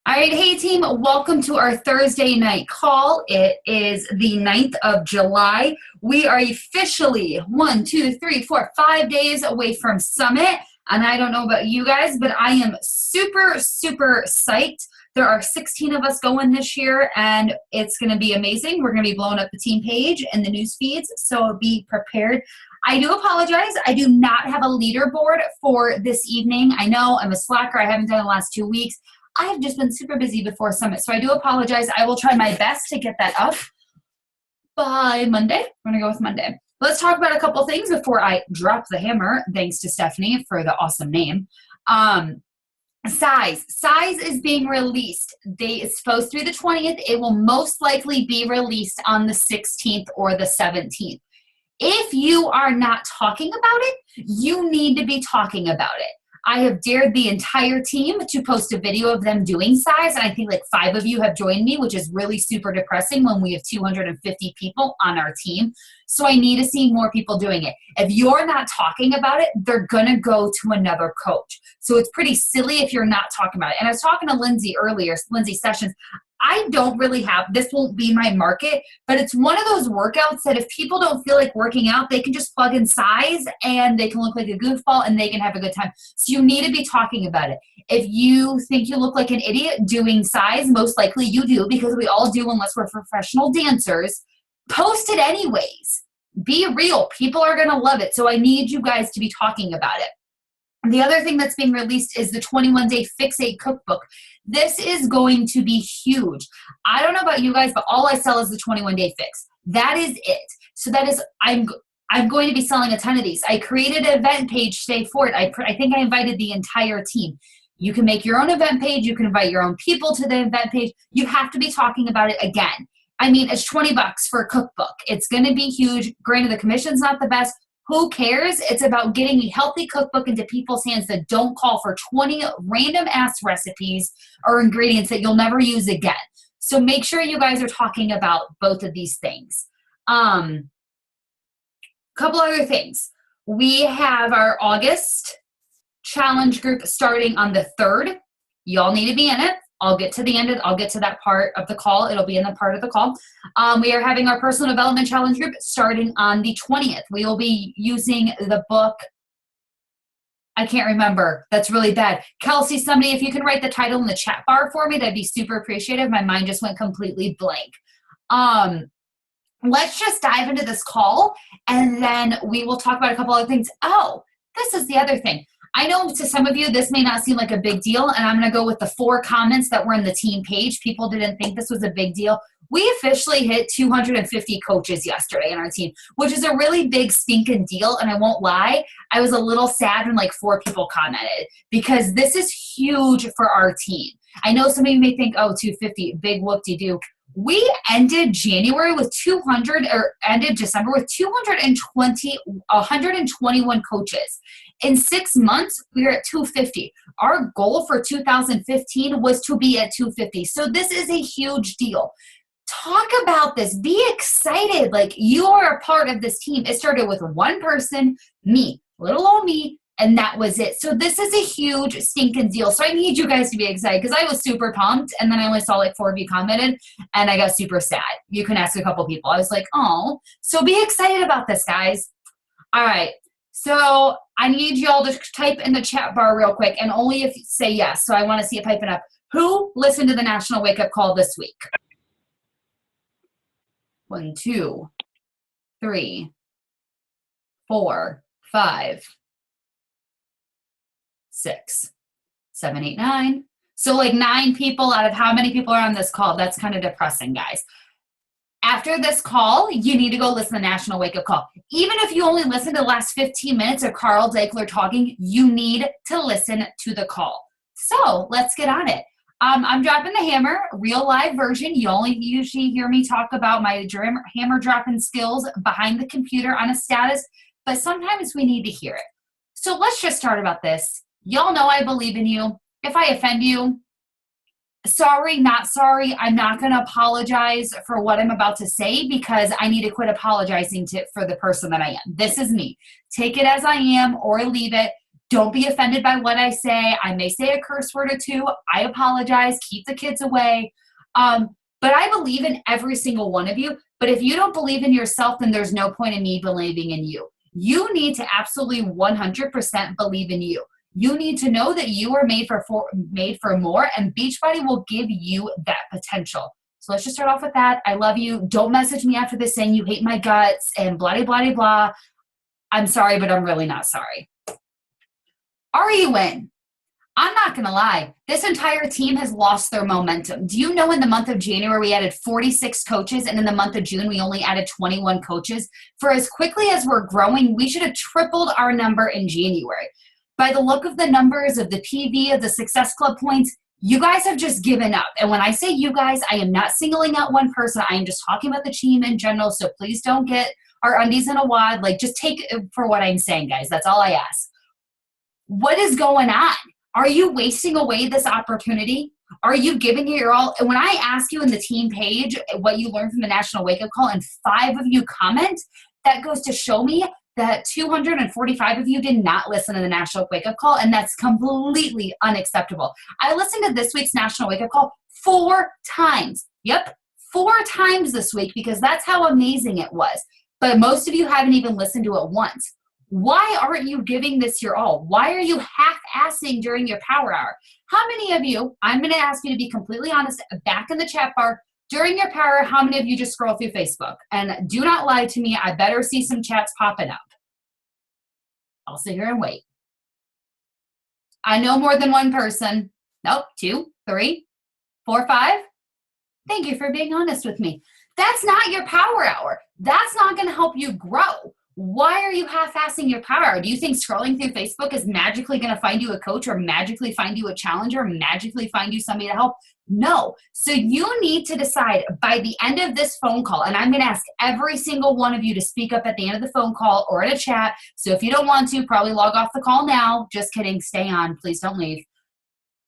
All right, hey team, welcome to our Thursday night call. It is the 9th of July. We are officially 5 days away from Summit. And I don't know about you guys, but I am super psyched. There are 16 of us going this year, and it's going to be amazing. We're going to be blowing up the team page and the news feeds, so be prepared. I do apologize. I do not have a leaderboard for this evening. I know I'm a slacker. I haven't done it the last 2 weeks. I have just been super busy before Summit, so I do apologize. I will try my best to get that up by Monday. We're going to go with Monday. Let's talk about a couple things before I drop the hammer. Thanks to Stephanie for the awesome name. Size is being released. It's supposed through the 20th. It will most likely be released on the 16th or the 17th. If you are not talking about it, you need to be talking about it. I have dared the entire team to post a video of them doing size, and I think like 5 of you have joined me, which is really super depressing when we have 250 people on our team. So I need to see more people doing it. If you're not talking about it, they're going to go to another coach. So it's pretty silly if you're not talking about it. And I was talking to Lindsay earlier, Lindsay Sessions. I don't really have, this won't be my market, but it's one of those workouts that if people don't feel like working out, they can just plug in size and they can look like a goofball and they can have a good time. So you need to be talking about it. If you think you look like an idiot doing size, most likely you do, because we all do unless we're professional dancers. Post it anyways. Be real. People are going to love it. So I need you guys to be talking about it. The other thing that's being released is the 21-day Fix8 cookbook. This is going to be huge. I don't know about you guys, but all I sell is the 21-day fix. That is it. So that is, I'm going to be selling a ton of these. I created an event page today for it. I think I invited the entire team. You can make your own event page. You can invite your own people to the event page. You have to be talking about it again. I mean, it's $20 for a cookbook. It's going to be huge. Granted, the commission's not the best. Who cares? It's about getting a healthy cookbook into people's hands that don't call for 20 random ass recipes or ingredients that you'll never use again. So make sure you guys are talking about both of these things. Couple other things. We have our August challenge group starting on the 3rd. Y'all need to be in it. I'll get to the end of, I'll get to that part of the call. It'll be in the part of the call. We are having our personal development challenge group starting on the 20th. We will be using the book. I can't remember. That's really bad. Kelsey, somebody, if you can write the title in the chat bar for me, that'd be super appreciative. My mind just went completely blank. Let's just dive into this call and then we will talk about a couple other things. Oh, this is the other thing. I know to some of you, this may not seem like a big deal, and I'm going to go with the 4 comments that were in the team page. People didn't think this was a big deal. We officially hit 250 coaches yesterday in our team, which is a really big stinking deal, and I won't lie. I was a little sad when like 4 people commented because this is huge for our team. I know some of you may think, oh, 250, big whoop-de-doo. We ended January with 200, or ended December with 121 coaches. In 6 months, we are at 250. Our goal for 2015 was to be at 250. So this is a huge deal. Talk about this. Be excited. Like you are a part of this team. It started with one person, me, little old me, and that was it. So this is a huge stinking deal. So I need you guys to be excited because I was super pumped and then I only saw like 4 of you commented and I got super sad. You can ask a couple people. I was like, oh, so be excited about this, guys. All right. So I need y'all to type in the chat bar real quick and only if you say yes. So I want to see it piping up. Who listened to the National Wake Up Call this week? 1, 2, 3, 4, 5, 6, 7, 8, 9. So like 9 people out of how many people are on this call? That's kind of depressing, guys. After this call, you need to go listen to the National Wake Up Call. Even if you only listen to the last 15 minutes of Carl Daikeler talking, you need to listen to the call. So let's get on it. I'm dropping the hammer, real live version. You only usually hear me talk about my hammer dropping skills behind the computer on a status, but sometimes we need to hear it. So let's just start about this. Y'all know I believe in you. If I offend you, sorry, not sorry. I'm not going to apologize for what I'm about to say because I need to quit apologizing for the person that I am. This is me. Take it as I am or leave it. Don't be offended by what I say. I may say a curse word or two. I apologize. Keep the kids away. But I believe in every single one of you. But if you don't believe in yourself, then there's no point in me believing in you. You need to absolutely 100% believe in you. You need to know that you are made for more, and Beachbody will give you that potential. So let's just start off with that. I love you. Don't message me after this saying you hate my guts and blah, blah, blah, blah. I'm sorry, but I'm really not sorry. Are you in? I'm not going to lie. This entire team has lost their momentum. Do you know in the month of January, we added 46 coaches, and in the month of June, we only added 21 coaches? For as quickly as we're growing, we should have tripled our number in January. By the look of the numbers of the PV, of the Success Club points, you guys have just given up. And when I say you guys, I am not singling out one person. I am just talking about the team in general, so please don't get our undies in a wad. Like, just take it for what I'm saying, guys. That's all I ask. What is going on? Are you wasting away this opportunity? Are you giving it your all? And when I ask you in the team page what you learned from the National Wake Up Call and 5 of you comment, that goes to show me that 245 of you did not listen to the National Wake Up Call, and that's completely unacceptable. I listened to this week's National Wake Up Call 4 times. Yep, 4 times this week, because that's how amazing it was. But most of you haven't even listened to it once. Why aren't you giving this your all? Why are you half-assing during your power hour? How many of you, I'm going to ask you to be completely honest, back in the chat bar, during your power hour, how many of you just scroll through Facebook? And do not lie to me. I better see some chats popping up. I'll sit here and wait. I know more than one person. Nope, 2, 3, 4, 5. Thank you for being honest with me. That's not your power hour. That's not going to help you grow. Why are you half-assing your power hour? Do you think scrolling through Facebook is magically going to find you a coach, or magically find you a challenger, or magically find you somebody to help? No. So you need to decide by the end of this phone call, and I'm going to ask every single one of you to speak up at the end of the phone call or in a chat. So if you don't want to, probably log off the call now. Just kidding. Stay on. Please don't leave.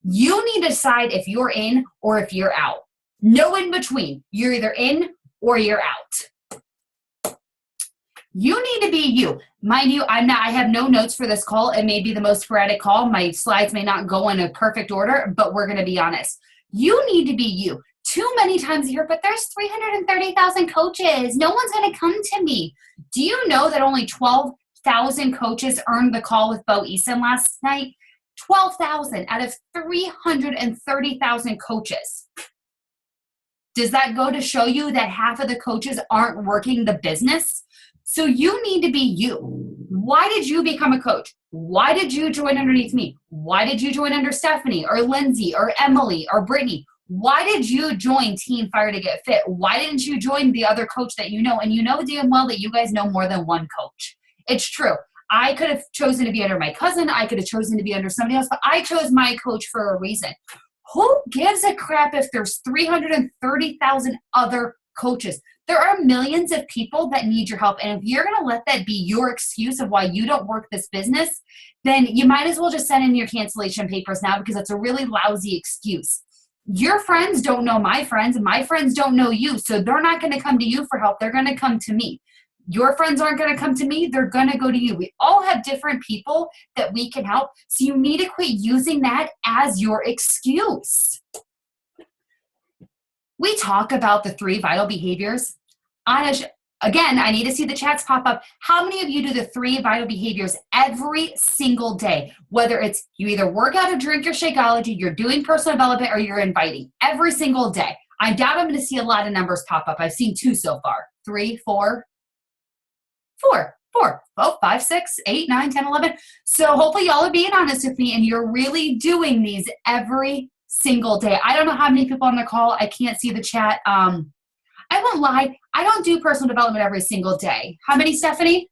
You need to decide if you're in or if you're out. No in between. You're either in or you're out. You need to be you. Mind you, I have no notes for this call. It may be the most sporadic call. My slides may not go in a perfect order, but we're going to be honest. You need to be you. Too many times a year, but there's 330,000 coaches. No one's going to come to me. Do you know that only 12,000 coaches earned the call with Bo Eason last night? 12,000 out of 330,000 coaches. Does that go to show you that half of the coaches aren't working the business? So you need to be you. Why did you become a coach? Why did you join underneath me? Why did you join under Stephanie or Lindsay or Emily or Brittany? Why did you join Team Fire to Get Fit? Why didn't you join the other coach that you know? And you know damn well that you guys know more than one coach. It's true. I could have chosen to be under my cousin. I could have chosen to be under somebody else, but I chose my coach for a reason. Who gives a crap if there's 330,000 other coaches? There are millions of people that need your help. And if you're going to let that be your excuse of why you don't work this business, then you might as well just send in your cancellation papers now, because it's a really lousy excuse. Your friends don't know my friends. My friends don't know you. So they're not going to come to you for help. They're going to come to me. Your friends aren't going to come to me. They're going to go to you. We all have different people that we can help. So you need to quit using that as your excuse. We talk about the 3 vital behaviors. Again, I need to see the chats pop up. How many of you do the 3 vital behaviors every single day? Whether it's you either work out or drink your Shakeology, you're doing personal development, or you're inviting every single day. I doubt I'm going to see a lot of numbers pop up. I've seen 2 so far. 3, 4, 5, 6, 8, 9, 10, 11. So hopefully y'all are being honest with me and you're really doing these every single day. I don't know how many people on the call. I can't see the chat. I won't lie. I don't do personal development every single day. How many, Stephanie?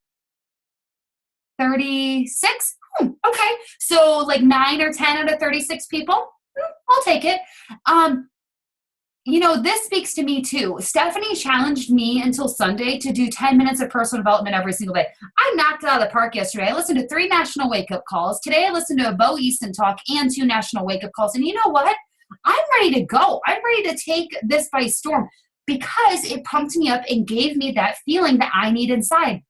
36? Okay. So like 9 or 10 out of 36 people. I'll take it. This speaks to me too. Stephanie challenged me until Sunday to do 10 minutes of personal development every single day. I knocked it out of the park yesterday. I listened to 3 national wake-up calls. Today I listened to a Bo Easton talk and 2 national wake-up calls. And you know what? I'm ready to go. I'm ready to take this by storm, because it pumped me up and gave me that feeling that I need inside.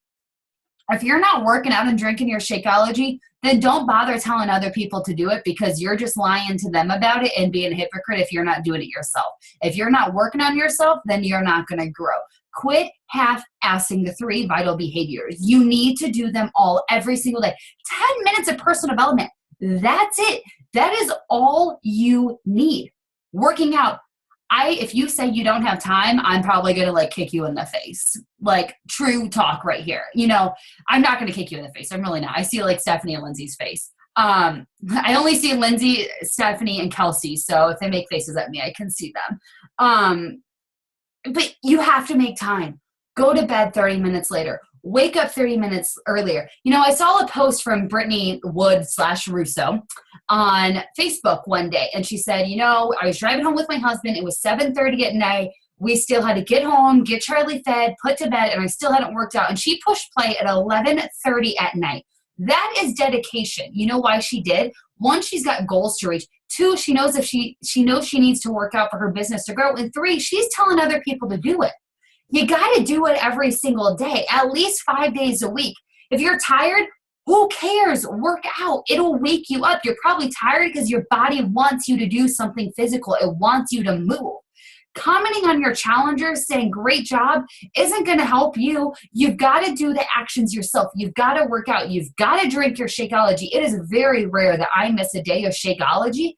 If you're not working out and drinking your Shakeology, then don't bother telling other people to do it, because you're just lying to them about it and being a hypocrite if you're not doing it yourself. If you're not working on yourself, then you're not going to grow. Quit half-assing the 3 vital behaviors. You need to do them all every single day. 10 minutes of personal development. That's it. That is all you need. Working out. If you say you don't have time, I'm probably going to like kick you in the face. Like, true talk right here. You know, I'm not going to kick you in the face. I'm really not. I see like Stephanie and Lindsay's face. I only see Lindsay, Stephanie, and Kelsey. So if they make faces at me, I can see them. But you have to make time. Go to bed 30 minutes later. Wake up 30 minutes earlier. You know, I saw a post from Brittany Wood / Russo on Facebook one day, and she said, you know, I was driving home with my husband. It was 7:30 at night. We still had to get home, get Charlie fed, put to bed, and I still hadn't worked out. And she pushed play at 11:30 at night. That is dedication. You know why she did? 1, she's got goals to reach. 2, she knows if she knows she needs to work out for her business to grow. And 3, she's telling other people to do it. You got to do it every single day, at least 5 days a week. If you're tired, who cares? Work out. It'll wake you up. You're probably tired because your body wants you to do something physical. It wants you to move. Commenting on your challengers, saying great job, isn't going to help you. You've got to do the actions yourself. You've got to work out. You've got to drink your Shakeology. It is very rare that I miss a day of Shakeology,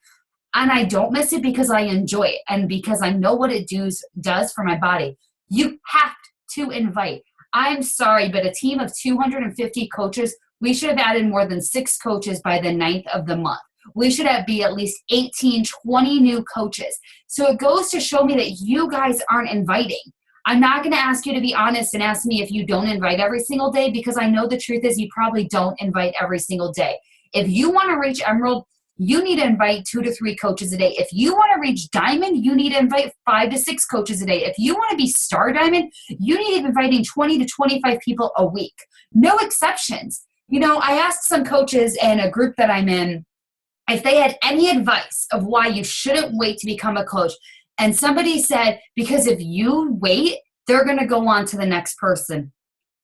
and I don't miss it because I enjoy it and because I know what it does for my body. You have to invite. I'm sorry, but a team of 250 coaches, we should have added more than 6 coaches by the 9th of the month. We should be at least 18, 20 new coaches. So it goes to show me that you guys aren't inviting. I'm not going to ask you to be honest and ask me if you don't invite every single day, because I know the truth is you probably don't invite every single day. If you want to reach Emerald, you need to invite 2 to 3 coaches a day. If you want to reach Diamond, you need to invite 5 to 6 coaches a day. If you want to be Star Diamond, you need to be inviting 20 to 25 people a week. No exceptions. You know, I asked some coaches in a group that I'm in if they had any advice of why you shouldn't wait to become a coach. And somebody said, because if you wait, they're going to go on to the next person.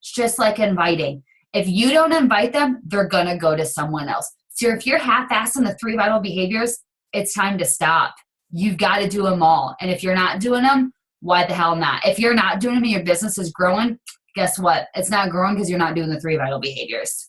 It's just like inviting. If you don't invite them, they're going to go to someone else. So if you're half-assing the 3 vital behaviors, it's time to stop. You've got to do them all. And if you're not doing them, why the hell not? If you're not doing them and your business is growing, guess what? It's not growing because you're not doing the 3 vital behaviors.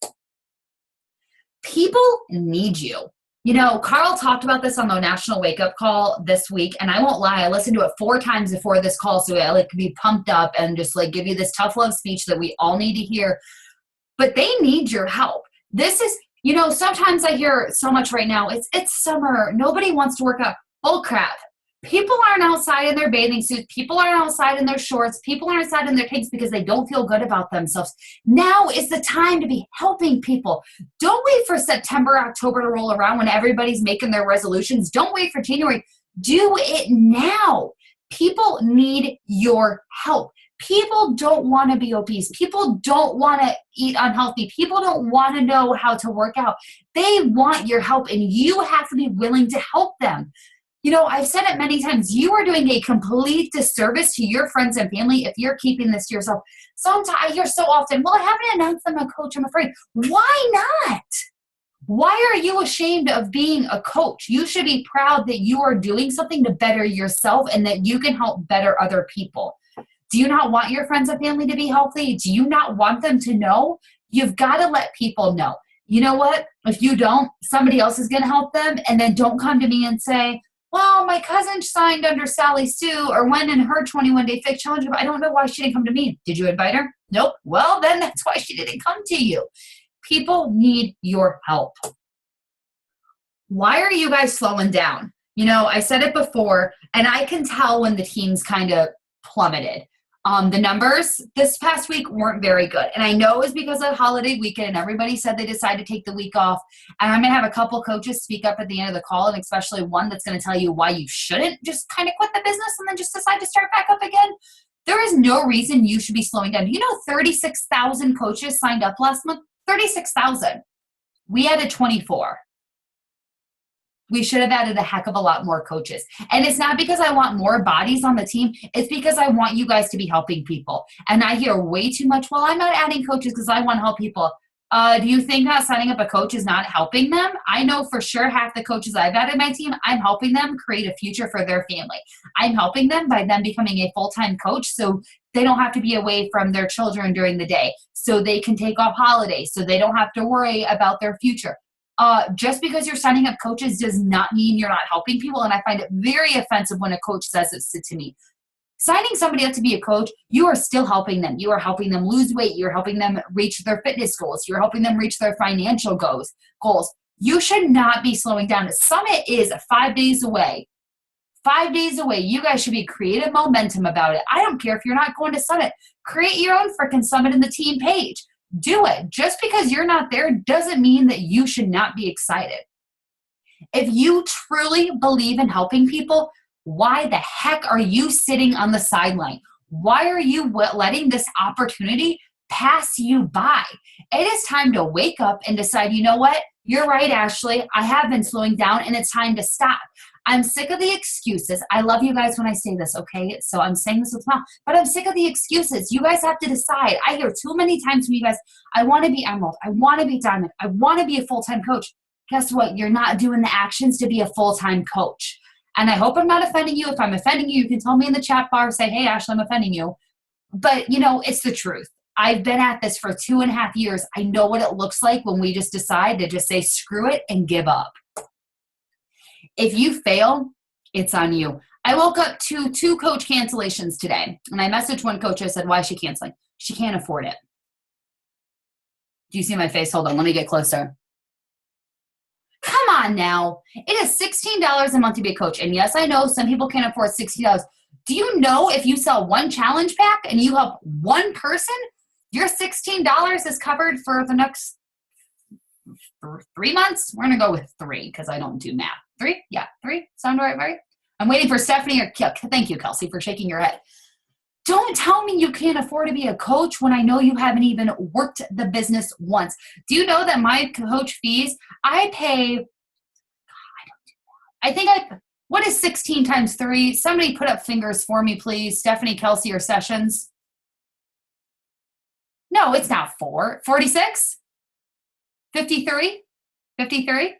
People need you. You know, Carl talked about this on the National Wake Up Call this week, and I won't lie, I listened to it 4 times before this call, so I could be pumped up and just give you this tough love speech that we all need to hear. But they need your help. This is, you know, sometimes I hear so much right now, it's summer, nobody wants to work out. Bull crap. People aren't outside in their bathing suits. People aren't outside in their shorts. People aren't outside in their tanks because they don't feel good about themselves. Now is the time to be helping people. Don't wait for September, October to roll around when everybody's making their resolutions. Don't wait for January. Do it now. People need your help. People don't want to be obese. People don't want to eat unhealthy. People don't want to know how to work out. They want your help, and you have to be willing to help them. You know, I've said it many times, you are doing a complete disservice to your friends and family if you're keeping this to yourself. Sometimes I hear so often, well, I haven't announced I'm a coach, I'm afraid. Why not? Why are you ashamed of being a coach? You should be proud that you are doing something to better yourself and that you can help better other people. Do you not want your friends and family to be healthy? Do you not want them to know? You've got to let people know. You know what? If you don't, somebody else is going to help them, and then don't come to me and say, well, my cousin signed under Sally Sue or went in her 21-day fake challenge. I don't know why she didn't come to me. Did you invite her? Nope. Well, then that's why she didn't come to you. People need your help. Why are you guys slowing down? You know, I said it before, and I can tell when the team's kind of plummeted. The numbers this past week weren't very good. And I know it was because of holiday weekend and everybody said they decided to take the week off. And I'm going to have a couple coaches speak up at the end of the call, and especially one that's going to tell you why you shouldn't just kind of quit the business and then just decide to start back up again. There is no reason you should be slowing down. You know, 36,000 coaches signed up last month. 36,000. We added 24. We should have added a heck of a lot more coaches. And it's not because I want more bodies on the team. It's because I want you guys to be helping people. And I hear way too much, well, I'm not adding coaches because I want to help people. Do you think that signing up a coach is not helping them? I know for sure half the coaches I've added my team, I'm helping them create a future for their family. I'm helping them by them becoming a full-time coach so they don't have to be away from their children during the day, so they can take off holidays, so they don't have to worry about their future. Just because you're signing up coaches does not mean you're not helping people, and I find it very offensive when a coach says it to me. Signing somebody up to be a coach, you are still helping them. You are helping them lose weight. You're helping them reach their fitness goals. You're helping them reach their financial goals. You should not be slowing down. Summit is 5 days away. 5 days away. You guys should be creative momentum about it. I don't care if you're not going to Summit. Create your own freaking Summit in the team page. Do it. Just because you're not there doesn't mean that you should not be excited. If you truly believe in helping people, why the heck are you sitting on the sideline? Why are you letting this opportunity pass you by? It is time to wake up and decide, you know what? You're right, Ashley. I have been slowing down and it's time to stop. I'm sick of the excuses. I love you guys when I say this, okay? So I'm saying this with mom, but I'm sick of the excuses. You guys have to decide. I hear too many times from you guys, I want to be Emerald. I want to be Diamond. I want to be a full-time coach. Guess what? You're not doing the actions to be a full-time coach. And I hope I'm not offending you. If I'm offending you, you can tell me in the chat bar, say, hey, Ashley, I'm offending you. But, you know, it's the truth. I've been at this for 2.5 years. I know what it looks like when we just decide to just say, screw it and give up. If you fail, it's on you. I woke up to 2 coach cancellations today. And I messaged one coach. I said, why is she canceling? She can't afford it. Do you see my face? Hold on. Let me get closer. Come on now. It is $16 a month to be a coach. And yes, I know some people can't afford $60. Do you know if you sell one challenge pack and you help one person, your $16 is covered for the next 3 months? We're going to go with 3 because I don't do math. 3? Yeah, 3. Sound right? I'm waiting for Stephanie or thank you, Kelsey, for shaking your head. Don't tell me you can't afford to be a coach when I know you haven't even worked the business once. Do you know that my coach fees, I pay, what is 16 times 3? Somebody put up fingers for me, please. Stephanie, Kelsey, or Sessions. No, it's not 4. 46? 53? 53?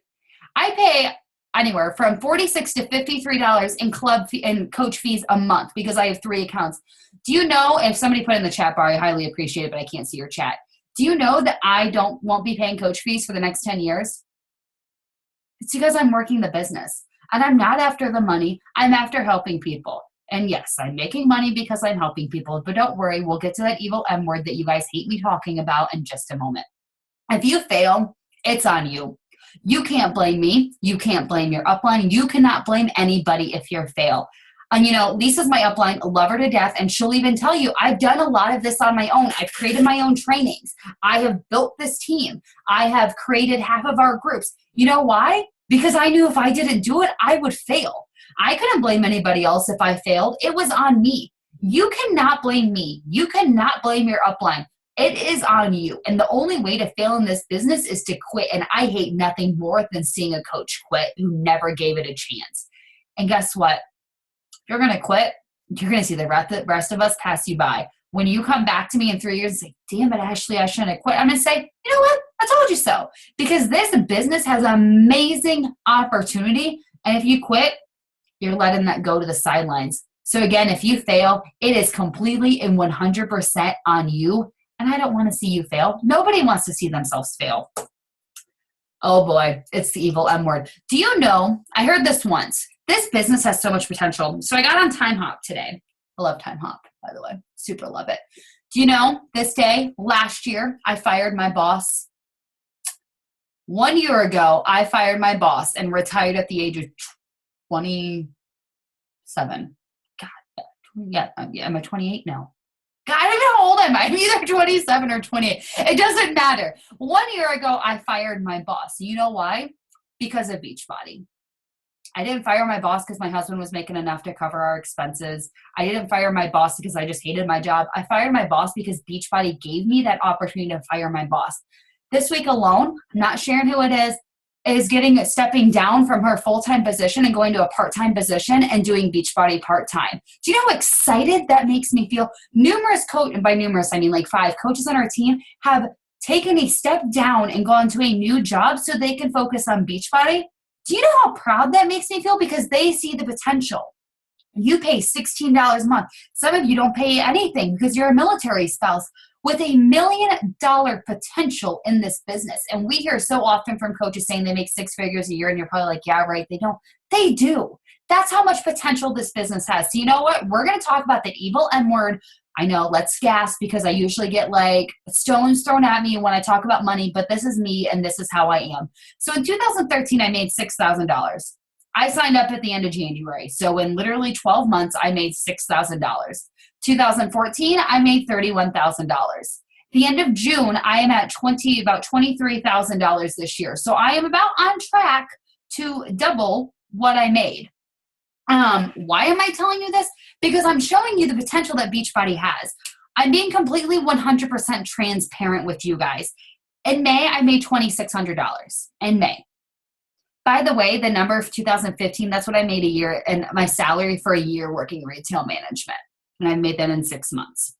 I pay anywhere from $46 to $53 in club fee and coach fees a month because I have 3 accounts. Do you know, if somebody put in the chat bar, I highly appreciate it, but I can't see your chat. Do you know that I won't be paying coach fees for the next 10 years? It's because I'm working the business. And I'm not after the money. I'm after helping people. And yes, I'm making money because I'm helping people. But don't worry, we'll get to that evil M word that you guys hate me talking about in just a moment. If you fail, it's on you. You can't blame me. You can't blame your upline. You cannot blame anybody if you fail. And you know, Lisa's my upline, love her to death, and she'll even tell you, I've done a lot of this on my own. I've created my own trainings. I have built this team. I have created half of our groups. You know why? Because I knew if I didn't do it, I would fail. I couldn't blame anybody else if I failed. It was on me. You cannot blame me. You cannot blame your upline. It is on you. And the only way to fail in this business is to quit. And I hate nothing more than seeing a coach quit who never gave it a chance. And guess what? If you're going to quit, you're going to see the rest of us pass you by. When you come back to me in 3 years and say, damn it, Ashley, I shouldn't have quit. I'm going to say, you know what? I told you so. Because this business has amazing opportunity. And if you quit, you're letting that go to the sidelines. So again, if you fail, it is completely and 100% on you. And I don't want to see you fail. Nobody wants to see themselves fail. Oh boy, it's the evil M word. Do you know, I heard this once, this business has so much potential. So I got on Time Hop today. I love Time Hop, by the way. Super love it. Do you know, this day, last year, I fired my boss. 1 year ago, I fired my boss and retired at the age of 27. God, yeah, am I 28 now? God, I don't know how old am I? I'm either 27 or 28. It doesn't matter. 1 year ago, I fired my boss. You know why? Because of Beachbody. I didn't fire my boss because my husband was making enough to cover our expenses. I didn't fire my boss because I just hated my job. I fired my boss because Beachbody gave me that opportunity to fire my boss. This week alone, I'm not sharing who it is, is stepping down from her full-time position and going to a part-time position and doing Beachbody part-time. Do you know how excited that makes me feel? Numerous and by numerous, I mean like 5 coaches on our team have taken a step down and gone to a new job so they can focus on Beachbody. Do you know how proud that makes me feel? Because they see the potential. You pay $16 a month. Some of you don't pay anything because you're a military spouse with $1 million potential in this business. And we hear so often from coaches saying they make 6 figures a year, and you're probably like, yeah, right, they don't. They do. That's how much potential this business has. So you know what? We're going to talk about the evil M word. I know, let's gasp, because I usually get like stones thrown at me when I talk about money, but this is me and this is how I am. So in 2013, I made $6,000. I signed up at the end of January. So in literally 12 months, I made $6,000. 2014, I made $31,000. The end of June, I am at about $23,000 this year. So I am about on track to double what I made. Why am I telling you this? Because I'm showing you the potential that Beachbody has. I'm being completely 100% transparent with you guys. In May, I made $2,600 in May. By the way, the number of 2015, that's what I made a year, and my salary for a year working retail management. And I made that in 6 months.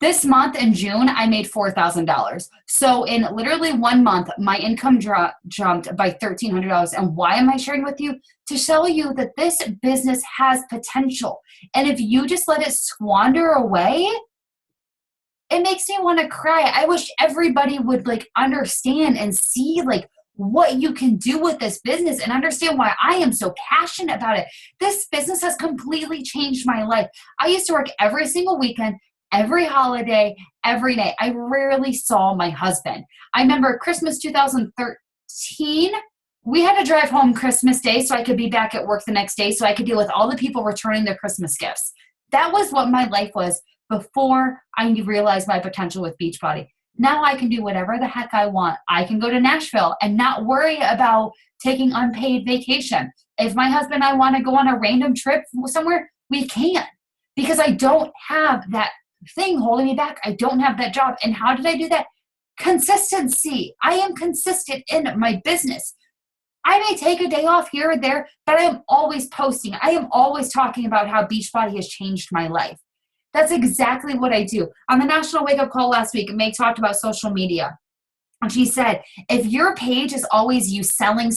This month in June, I made $4,000. So in literally 1 month, my income jumped by $1,300. And why am I sharing with you? To show you that this business has potential. And if you just let it squander away, it makes me want to cry. I wish everybody would like understand and see like what you can do with this business and understand why I am so passionate about it. This business has completely changed my life. I used to work every single weekend, every holiday, every day. I rarely saw my husband. I remember Christmas 2013, we had to drive home Christmas Day so I could be back at work the next day so I could deal with all the people returning their Christmas gifts. That was what my life was before I realized my potential with Beachbody. Now I can do whatever the heck I want. I can go to Nashville and not worry about taking unpaid vacation. If my husband and I want to go on a random trip somewhere, we can, because I don't have that thing holding me back. I don't have that job. And how did I do that? Consistency. I am consistent in my business. I may take a day off here or there, but I am always posting. I am always talking about how Beachbody has changed my life. That's exactly what I do. On the National Wake Up Call last week, Meg talked about social media. And she said, if your page is always you selling,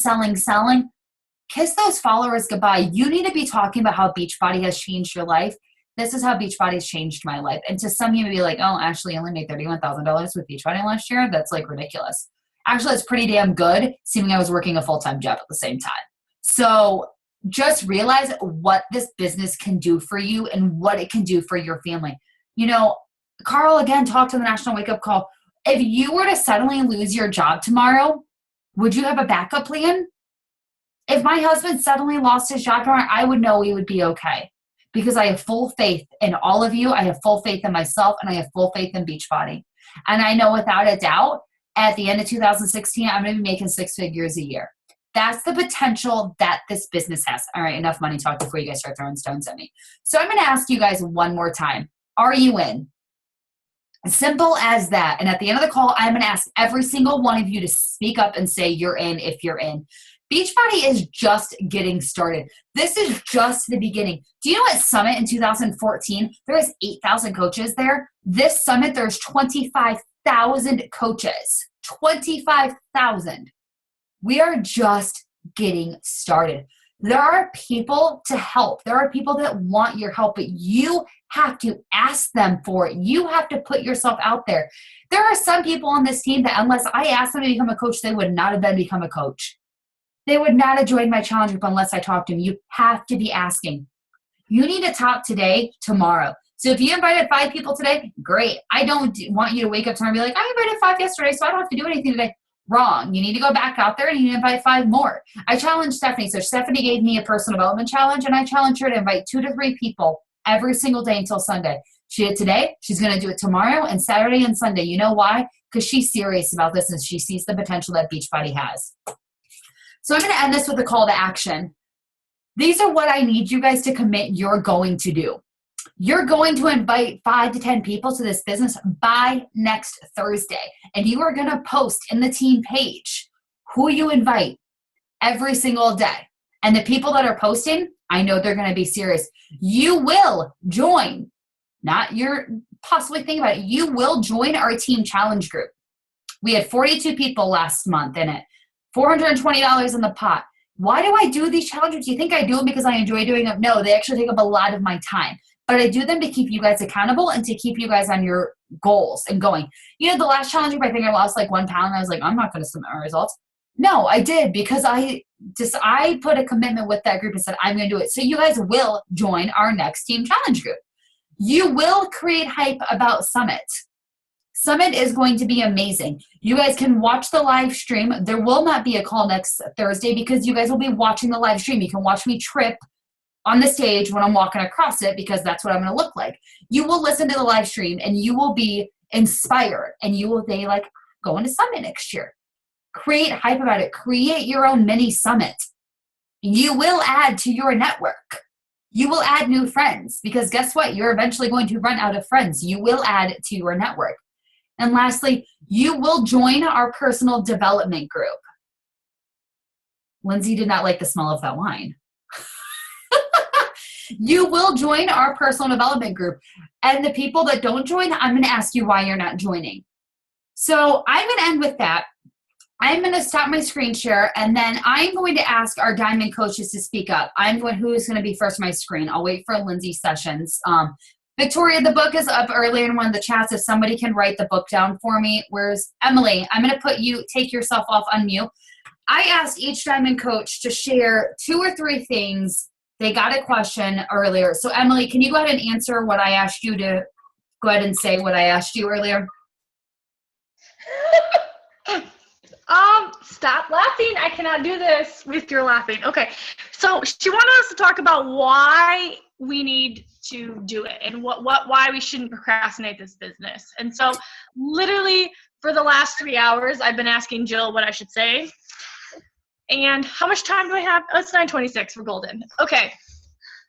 kiss those followers goodbye. You need to be talking about how Beachbody has changed your life. This is how Beachbody has changed my life. And to some, you may be like, oh, Ashley only made $31,000 with Beachbody last year. That's like ridiculous. Actually, it's pretty damn good, seeing I was working a full-time job at the same time. So just realize what this business can do for you and what it can do for your family. You know, Carl, again, talked to the National Wake Up Call. If you were to suddenly lose your job tomorrow, would you have a backup plan? If my husband suddenly lost his job tomorrow, I would know he would be okay, because I have full faith in all of you. I have full faith in myself, and I have full faith in Beachbody. And I know without a doubt, at the end of 2016, I'm going to be making 6 figures a year. That's the potential that this business has. All right, enough money talk before you guys start throwing stones at me. So I'm going to ask you guys one more time. Are you in? Simple as that. And at the end of the call, I'm going to ask every single one of you to speak up and say you're in if you're in. Beachbody is just getting started. This is just the beginning. Do you know at Summit in 2014, there was 8,000 coaches there? This Summit, there's 25,000 coaches. 25,000. We are just getting started. There are people to help. There are people that want your help, but you have to ask them for it. You have to put yourself out there. There are some people on this team that unless I asked them to become a coach, they would not have then become a coach. They would not have joined my challenge group unless I talked to them. You have to be asking. You need to talk today, tomorrow. So if you invited 5 people today, great. I don't want you to wake up tomorrow and be like, I invited 5 yesterday, so I don't have to do anything today. Wrong. You need to go back out there and you need to invite 5 more. I challenged Stephanie. So Stephanie gave me a personal development challenge, and I challenged her to invite 2 to 3 people every single day until Sunday. She did today. She's going to do it tomorrow and Saturday and Sunday. You know why? Because she's serious about this and she sees the potential that Beachbody has. So I'm going to end this with a call to action. These are what I need you guys to commit you're going to do. You're going to invite 5 to 10 people to this business by next Thursday. And you are going to post in the team page who you invite, every single day. And the people that are posting, I know they're going to be serious. You will join, not you're possibly thinking about it. You will join our team challenge group. We had 42 people last month in it, $420 in the pot. Why do I do these challenges? Do you think I do them because I enjoy doing them? No, they actually take up a lot of my time. But I do them to keep you guys accountable and to keep you guys on your goals and going. You know, the last challenge group, I think I lost like 1 pound. And I was like, I'm not going to submit my results. No, I did because I put a commitment with that group and said, I'm going to do it. So you guys will join our next team challenge group. You will create hype about Summit. Summit is going to be amazing. You guys can watch the live stream. There will not be a call next Thursday because you guys will be watching the live stream. You can watch me trip on the stage when I'm walking across it because that's what I'm going to look like. You will listen to the live stream and you will be inspired and you will be like, going to Summit next year. Create hype about it. Create your own mini summit. You will add to your network. You will add new friends because guess what? You're eventually going to run out of friends. You will add to your network. And lastly, you will join our personal development group. Lindsay did not like the smell of that wine. You will join our personal development group. And the people that don't join, I'm going to ask you why you're not joining. So I'm going to end with that. I'm going to stop my screen share, and then I'm going to ask our Diamond coaches to speak up. Who's going to be first on my screen? I'll wait for Lindsay's sessions. Victoria, the book is up earlier in one of the chats. If somebody can write the book down for me. Where's Emily? I'm going to take yourself off unmute. I asked each Diamond coach to share 2 or 3 things. They got a question earlier. So Emily, can you go ahead and answer what I asked you to go ahead and say what I asked you earlier? Stop laughing. I cannot do this with your laughing. Okay. So she wanted us to talk about why we need to do it and why we shouldn't procrastinate this business. And so literally for the last 3 hours, I've been asking Jill what I should say. And how much time do I have? Oh, it's 9:26. We're golden. Okay.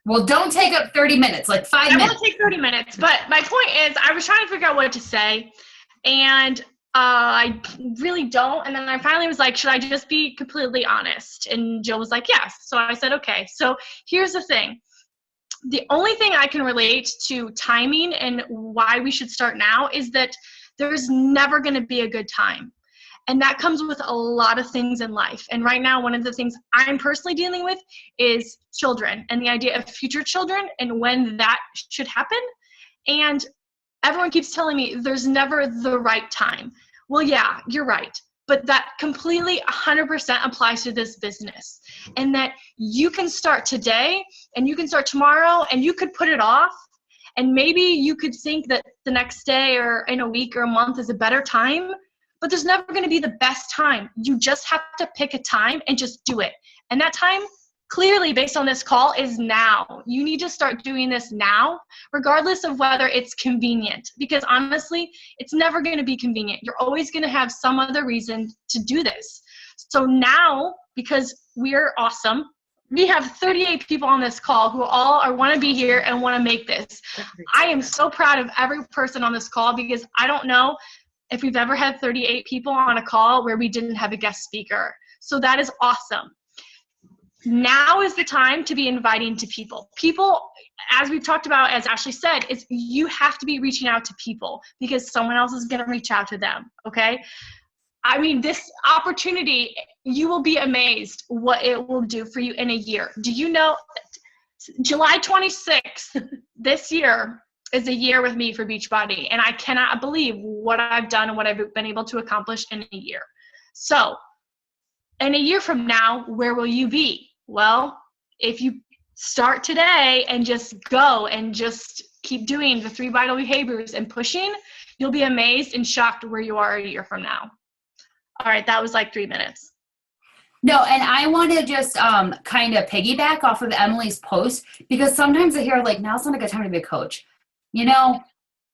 Well, don't take up 30 minutes, like 5 minutes. I won't take 30 minutes. But my point is I was trying to figure out what to say. And I really don't. And then I finally was like, should I just be completely honest? And Jill was like, yes. So I said, okay. So here's the thing. The only thing I can relate to timing and why we should start now is that there's never going to be a good time. And that comes with a lot of things in life. And right now, one of the things I'm personally dealing with is children and the idea of future children and when that should happen. And everyone keeps telling me there's never the right time. Well, yeah, you're right. But that completely 100% applies to this business. And that you can start today and you can start tomorrow and you could put it off. And maybe you could think that the next day or in a week or a month is a better time. But there's never going to be the best time. You just have to pick a time and just do it. And that time, clearly, based on this call, is now. You need to start doing this now, regardless of whether it's convenient. Because honestly, it's never going to be convenient. You're always going to have some other reason to do this. So now, because we're awesome, we have 38 people on this call who all want to be here and want to make this. I am so proud of every person on this call because I don't know if we've ever had 38 people on a call where we didn't have a guest speaker. So that is awesome. Now is the time to be inviting to people. People, as we've talked about, as Ashley said, is you have to be reaching out to people because someone else is going to reach out to them, okay? I mean, this opportunity, you will be amazed what it will do for you in a year. Do you know July 26th this year is a year with me for Beachbody, and I cannot believe what I've done and what I've been able to accomplish in a year. So in a year from now, where will you be? Well, if you start today and just go and just keep doing the 3 vital behaviors and pushing, you'll be amazed and shocked where you are a year from now. All right, that was like 3 minutes. No, and I want to just kind of piggyback off of Emily's post because sometimes I hear like, now's not a good time to be a coach. You know,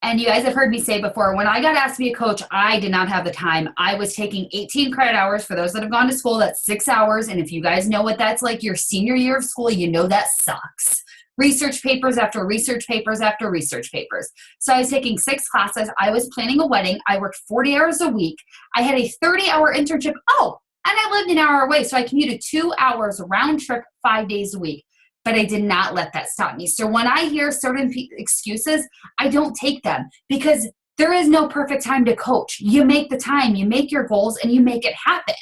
and you guys have heard me say before, when I got asked to be a coach, I did not have the time. I was taking 18 credit hours. For those that have gone to school, that's 6 hours. And if you guys know what that's like your senior year of school, you know that sucks. Research papers after research papers after research papers. So I was taking 6 classes. I was planning a wedding. I worked 40 hours a week. I had a 30-hour internship. Oh, And I lived an hour away, so I commuted 2 hours round trip 5 days a week. But I did not let that stop me. So when I hear certain excuses, I don't take them because there is no perfect time to coach. You make the time, you make your goals, and you make it happen.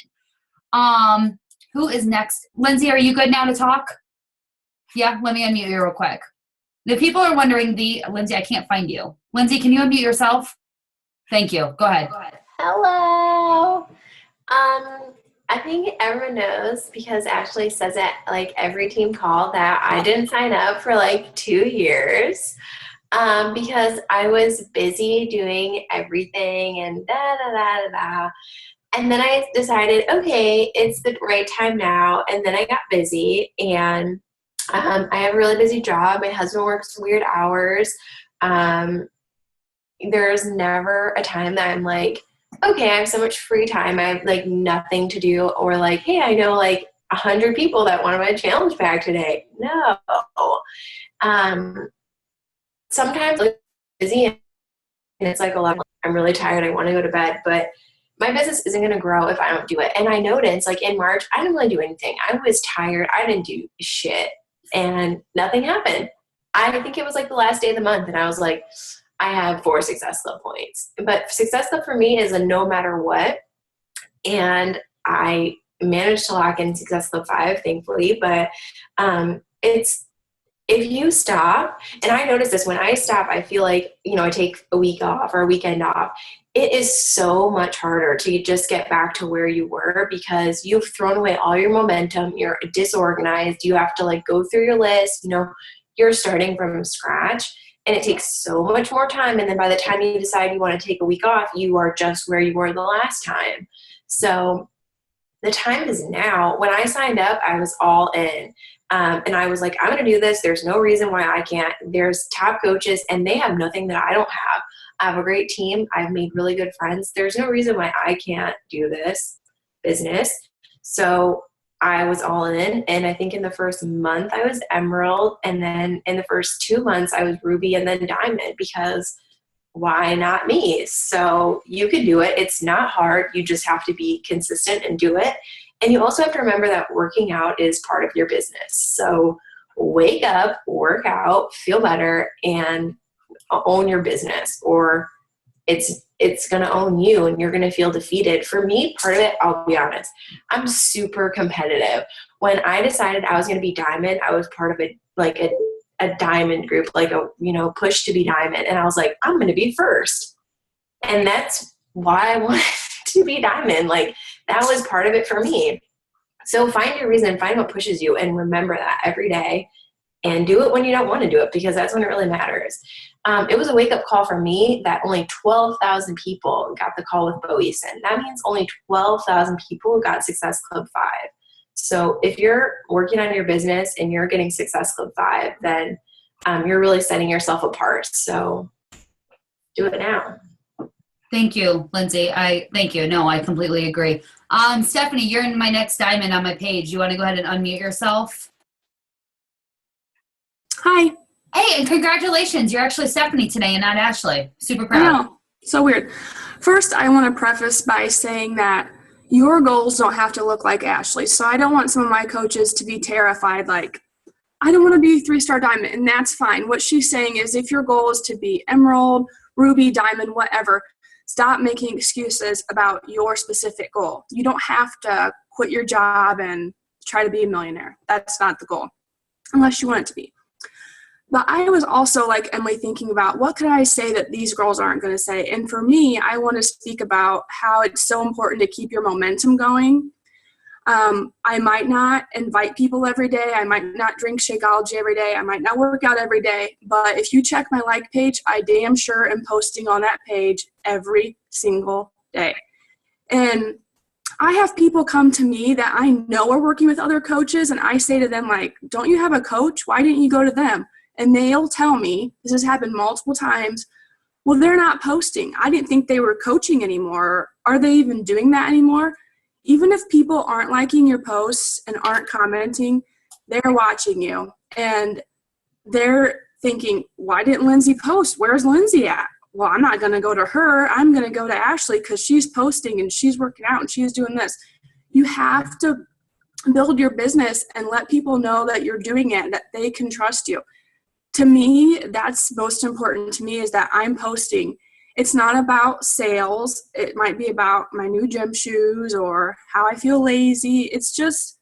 Who is next? Lindsay, are you good now to talk? Yeah, let me unmute you real quick. The people are wondering, Lindsay, I can't find you. Lindsay, can you unmute yourself? Thank you. Go ahead. Hello. I think everyone knows because Ashley says it like every team call that I didn't sign up for like 2 years because I was busy doing everything and da. And then I decided, okay, it's the right time now. And then I got busy and I have a really busy job. My husband works weird hours. There's never a time that I'm like, okay, I have so much free time. I have like nothing to do or like, hey, I know like 100 people that want my challenge bag today. No. Sometimes I'm busy and it's like 11. I'm really tired. I want to go to bed, but my business isn't going to grow if I don't do it. And I noticed like in March, I didn't really do anything. I was tired. I didn't do shit and nothing happened. I think it was like the last day of the month and I was like, I have 4 Success Club points. But Success Club for me is a no matter what. And I managed to lock in Success Club 5, thankfully. But it's if you stop, and I notice this when I stop, I feel like, I take a week off or a weekend off. It is so much harder to just get back to where you were because you've thrown away all your momentum. You're disorganized. You have to like go through your list. You're starting from scratch. And it takes so much more time. And then by the time you decide you want to take a week off, you are just where you were the last time. So the time is now. When I signed up, I was all in. And I was like, I'm going to do this. There's no reason why I can't. There's top coaches and they have nothing that I don't have. I have a great team. I've made really good friends. There's no reason why I can't do this business. So I was all in, and I think in the first month I was Emerald, and then in the first 2 months I was Ruby and then Diamond because why not me? So you can do it. It's not hard. You just have to be consistent and do it. And you also have to remember that working out is part of your business. So wake up, work out, feel better, and own your business, or it's going to own you and you're going to feel defeated. For me, part of it, I'll be honest, I'm super competitive. When I decided I was going to be Diamond, I was part of a Diamond group, like a, push to be Diamond. And I was like, I'm going to be first. And that's why I wanted to be Diamond. Like that was part of it for me. So find your reason, find what pushes you, and remember that every day. And do it when you don't want to do it because that's when it really matters. It was a wake-up call for me that only 12,000 people got the call with Bo Eason. That means only 12,000 people got Success Club 5. So if you're working on your business and you're getting Success Club 5, then you're really setting yourself apart. So do it now. Thank you, Lindsay. Thank you. No, I completely agree. Stephanie, you're in my next diamond on my page. You want to go ahead and unmute yourself? Hi. Hey, and congratulations. You're actually Stephanie today and not Ashley. Super proud. I know. So weird. First, I want to preface by saying that your goals don't have to look like Ashley. So I don't want some of my coaches to be terrified, like, I don't want to be 3-star diamond, and that's fine. What she's saying is if your goal is to be Emerald, Ruby, Diamond, whatever, stop making excuses about your specific goal. You don't have to quit your job and try to be a millionaire. That's not the goal, unless you want it to be. But I was also, like Emily, thinking about what could I say that these girls aren't going to say? And for me, I want to speak about how it's so important to keep your momentum going. I might not invite people every day. I might not drink Shakeology every day. I might not work out every day. But if you check my like page, I damn sure am posting on that page every single day. And I have people come to me that I know are working with other coaches, and I say to them, like, don't you have a coach? Why didn't you go to them? And they'll tell me, this has happened multiple times, well, they're not posting. I didn't think they were coaching anymore. Are they even doing that anymore? Even if people aren't liking your posts and aren't commenting, they're watching you. And they're thinking, why didn't Lindsay post? Where's Lindsay at? Well, I'm not going to go to her. I'm going to go to Ashley because she's posting and she's working out and she's doing this. you have to build your business and let people know that you're doing it, that they can trust you. To me, that's most important to me, is that I'm posting. It's not about sales. It might be about my new gym shoes or how I feel lazy. It's just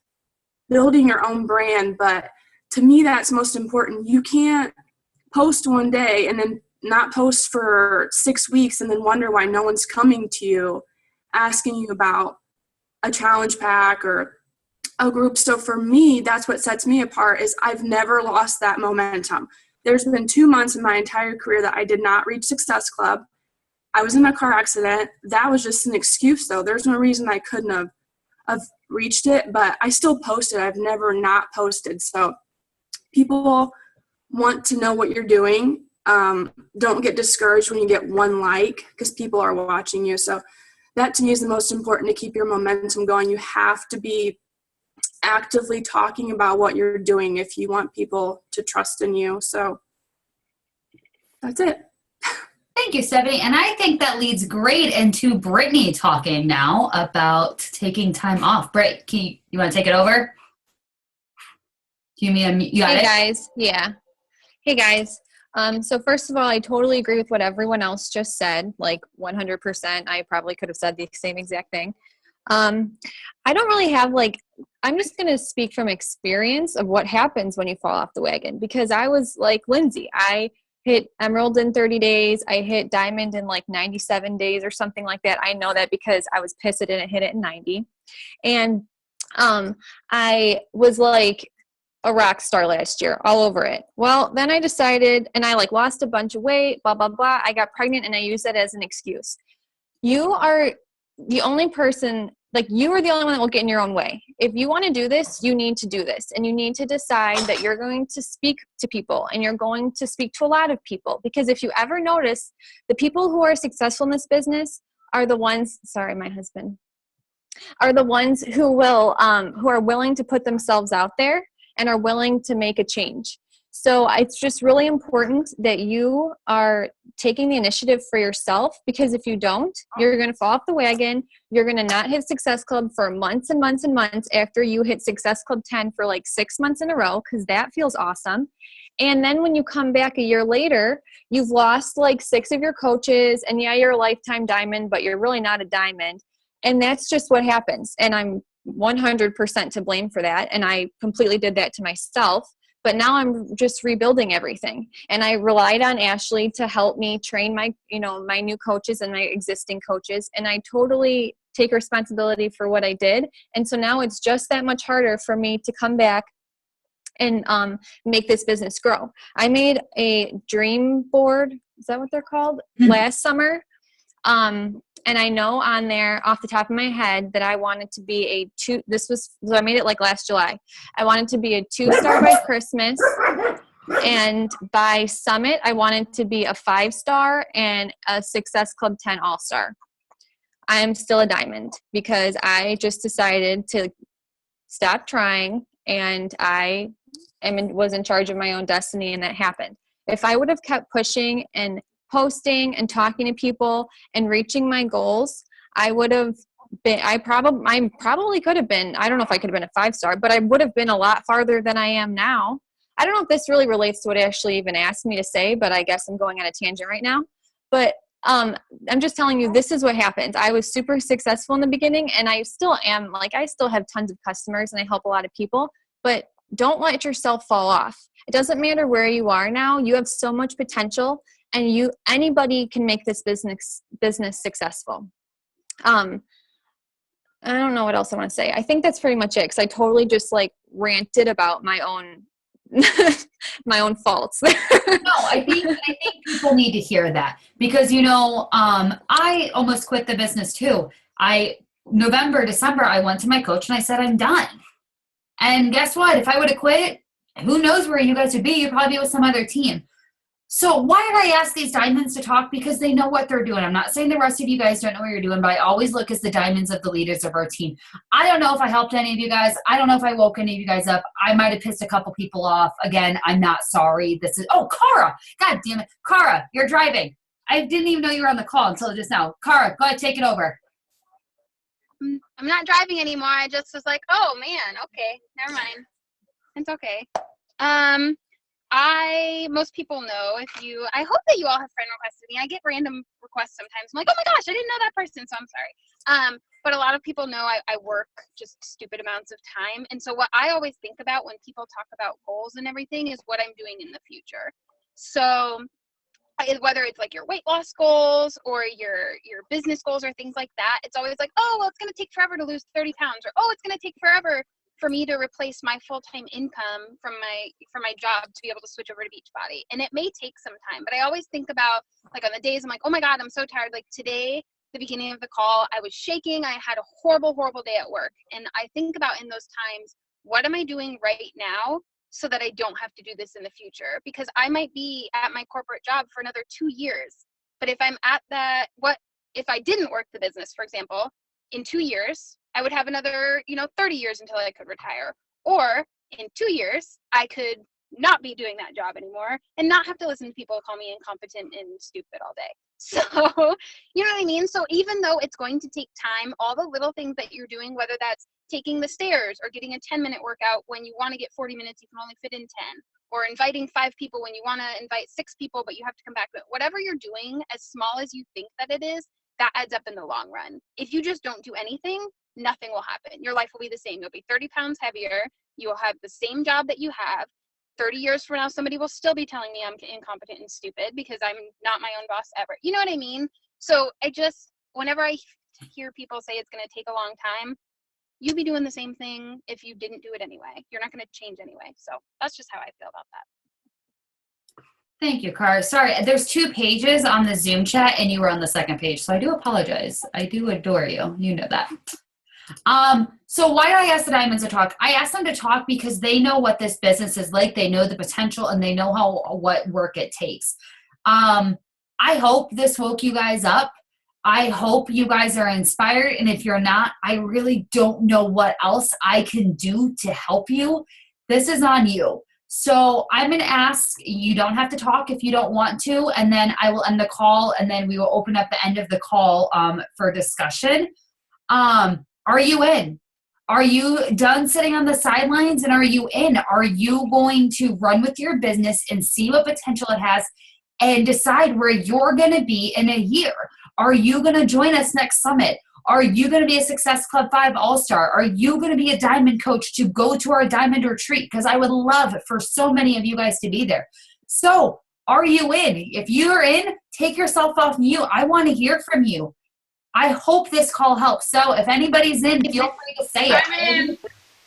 building your own brand. But to me, that's most important. You can't post one day and then not post for 6 weeks and then wonder why no one's coming to you asking you about a challenge pack or a group. So for me, that's what sets me apart, is I've never lost that momentum. There's been 2 months in my entire career that I did not reach Success Club. I was in a car accident. That was just an excuse, though. There's no reason I couldn't have reached it, but I still posted. I've never not posted. So people want to know what you're doing. Don't get discouraged when you get one like, because people are watching you. So that to me is the most important to keep your momentum going. You have to be actively talking about what you're doing if you want people to trust in you. So that's it. Thank you, Stephanie. And I think that leads great into Brittany talking now about taking time off. Britt, you want to take it over? You got Hey it? guys, yeah. Hey guys. So first of all, I totally agree with what everyone else just said, like 100%. I probably could have said the same exact thing. I don't really have I'm just going to speak from experience of what happens when you fall off the wagon, because I was like Lindsay. I hit Emerald in 30 days. I hit Diamond in 97 days or something like that. I know that because I was pissed I didn't hit it in 90. And I was like a rock star last year, all over it. Well, then I decided, and I lost a bunch of weight, blah, blah, blah. I got pregnant and I used that as an excuse. You are the only person, you are the only one that will get in your own way. If you want to do this, you need to do this. And you need to decide that you're going to speak to people, and you're going to speak to a lot of people. Because if you ever notice, the people who are successful in this business are the ones, sorry, my husband, are the ones who are willing to put themselves out there and are willing to make a change. So it's just really important that you are taking the initiative for yourself, because if you don't, you're going to fall off the wagon. You're going to not hit Success Club for months and months and months after you hit Success Club 10 for 6 months in a row, because that feels awesome. And then when you come back a year later, you've lost 6 of your coaches, and yeah, you're a lifetime diamond, but you're really not a diamond. And that's just what happens. And I'm 100% to blame for that. And I completely did that to myself. But now I'm just rebuilding everything. And I relied on Ashley to help me train my new coaches and my existing coaches. And I totally take responsibility for what I did. And so now it's just that much harder for me to come back and make this business grow. I made a dream board. Is that what they're called? Last summer. And I know on there off the top of my head that I wanted to be so I made it last July. I wanted to be a 2-star by Christmas, and by Summit, I wanted to be a 5-star and a Success Club 10 All-Star. I am still a diamond because I just decided to stop trying, and I was in charge of my own destiny, and that happened. If I would have kept pushing and posting and talking to people and reaching my goals, I would have been, I probably could have been, I don't know if I could have been a 5-star, but I would have been a lot farther than I am now. I don't know if this really relates to what Ashley even asked me to say, but I guess I'm going on a tangent right now. But I'm just telling you, this is what happens. I was super successful in the beginning, and I still am. I still have tons of customers and I help a lot of people, but don't let yourself fall off. It doesn't matter where you are now. You have so much potential, and anybody can make this business successful. I don't know what else I want to say. I think that's pretty much it, because I totally just ranted about my own my own faults. No, I think people need to hear that, because I almost quit the business too. November, December, I went to my coach and I said, I'm done. And guess what? If I would have quit, who knows where you guys would be? You'd probably be with some other team. So why did I ask these diamonds to talk? Because they know what they're doing. I'm not saying the rest of you guys don't know what you're doing, but I always look as the diamonds of the leaders of our team. I don't know if I helped any of you guys. I don't know if I woke any of you guys up. I might have pissed a couple people off. Again, I'm not sorry. Cara. God damn it. Cara, you're driving. I didn't even know you were on the call until just now. Cara, go ahead, take it over. I'm not driving anymore. I just was like, oh man, okay, never mind. It's okay. Most people know I hope that you all have friend requested me. I get random requests sometimes. I'm like, oh my gosh, I didn't know that person, so I'm sorry. But a lot of people know I work just stupid amounts of time. And so what I always think about when people talk about goals and everything is what I'm doing in the future. So whether it's like your weight loss goals or your business goals or things like that, it's always like, oh, well, it's going to take forever to lose 30 pounds, or, oh, it's going to take forever for me to replace my full-time income from my job to be able to switch over to Beachbody. And it may take some time, but I always think about, like, on the days I'm like, oh my God, I'm so tired. Like today, the beginning of the call, I was shaking. I had a horrible, horrible day at work. And I think about in those times, what am I doing right now so that I don't have to do this in the future? Because I might be at my corporate job for another 2 years. But if I'm at if I didn't work the business, for example, in 2 years, I would have another, 30 years until I could retire. Or in 2 years, I could not be doing that job anymore and not have to listen to people call me incompetent and stupid all day. So, you know what I mean? So even though it's going to take time, all the little things that you're doing, whether that's taking the stairs or getting a 10-minute workout when you want to get 40 minutes, you can only fit in 10, or inviting 5 people when you want to invite 6 people, but you have to come back. But whatever you're doing, as small as you think that it is, that adds up in the long run. If you just don't do anything, nothing will happen. Your life will be the same. You'll be 30 pounds heavier. You will have the same job that you have. 30 years from now, somebody will still be telling me I'm incompetent and stupid because I'm not my own boss ever. You know what I mean? So whenever I hear people say it's going to take a long time, you'd be doing the same thing if you didn't do it anyway. You're not going to change anyway. So that's just how I feel about that. Thank you, Car. Sorry, there's 2 pages on the Zoom chat and you were on the second page. So I do apologize. I do adore you. You know that. So why did I ask the Diamonds to talk? I asked them to talk because they know what this business is like. They know the potential and they know what work it takes. I hope this woke you guys up. I hope you guys are inspired. And if you're not, I really don't know what else I can do to help you. This is on you. So I'm going to ask, you don't have to talk if you don't want to, and then I will end the call and then we will open up the end of the call for discussion. Are you in? Are you done sitting on the sidelines, and are you in? Are you going to run with your business and see what potential it has and decide where you're going to be in a year? Are you going to join us next summit? Are you going to be a Success Club 5 All-Star? Are you going to be a Diamond coach to go to our Diamond retreat? Because I would love for so many of you guys to be there. So are you in? If you're in, take yourself off mute. I want to hear from you. I hope this call helps. So if anybody's in, feel free to say it.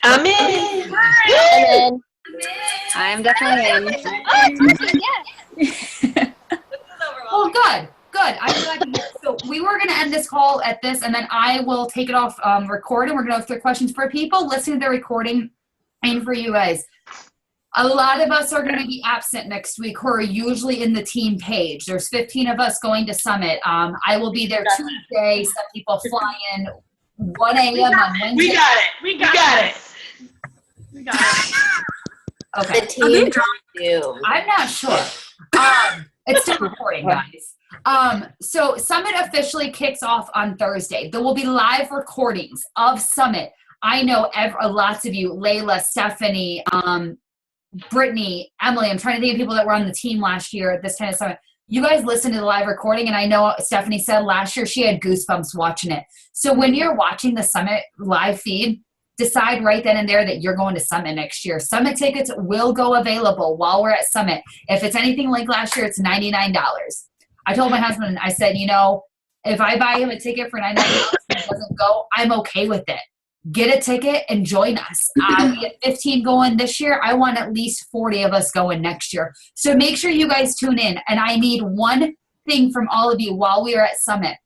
I'm in. I'm in. I'm definitely in. Well, good. I'm glad to hear. So we were going to end this call at this, and then I will take it off record, and we're going to go through questions for people listening to the recording and for you guys. A lot of us are going to be absent next week who are usually in the team page. There's 15 of us going to Summit. I will be there Tuesday. Some people fly in 1 a.m. on Wednesday. We got it. Okay. The team Zoom. I'm not sure. It's still recording, guys. So Summit officially kicks off on Thursday. There will be live recordings of Summit. I know lots of you, Layla, Stephanie, Brittany, Emily, I'm trying to think of people that were on the team last year at this time of Summit. You guys listened to the live recording, and I know Stephanie said last year she had goosebumps watching it. So when you're watching the Summit live feed, decide right then and there that you're going to Summit next year. Summit tickets will go available while we're at Summit. If it's anything like last year, it's $99. I told my husband, I said, if I buy him a ticket for $99 and it doesn't go, I'm okay with it. Get a ticket and join us. We get 15 going this year. I want at least 40 of us going next year. So make sure you guys tune in. And I need one thing from all of you while we are at Summit.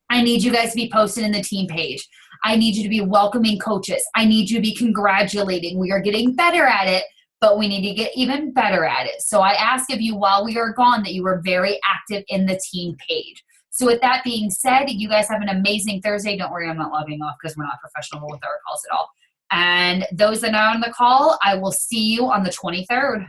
I need you guys to be posted in the team page. I need you to be welcoming coaches. I need you to be congratulating. We are getting better at it, but we need to get even better at it. So I ask of you while we are gone that you were very active in the team page. So with that being said, you guys have an amazing Thursday. Don't worry, I'm not logging off because we're not professional with our calls at all. And those that are on the call, I will see you on the 23rd.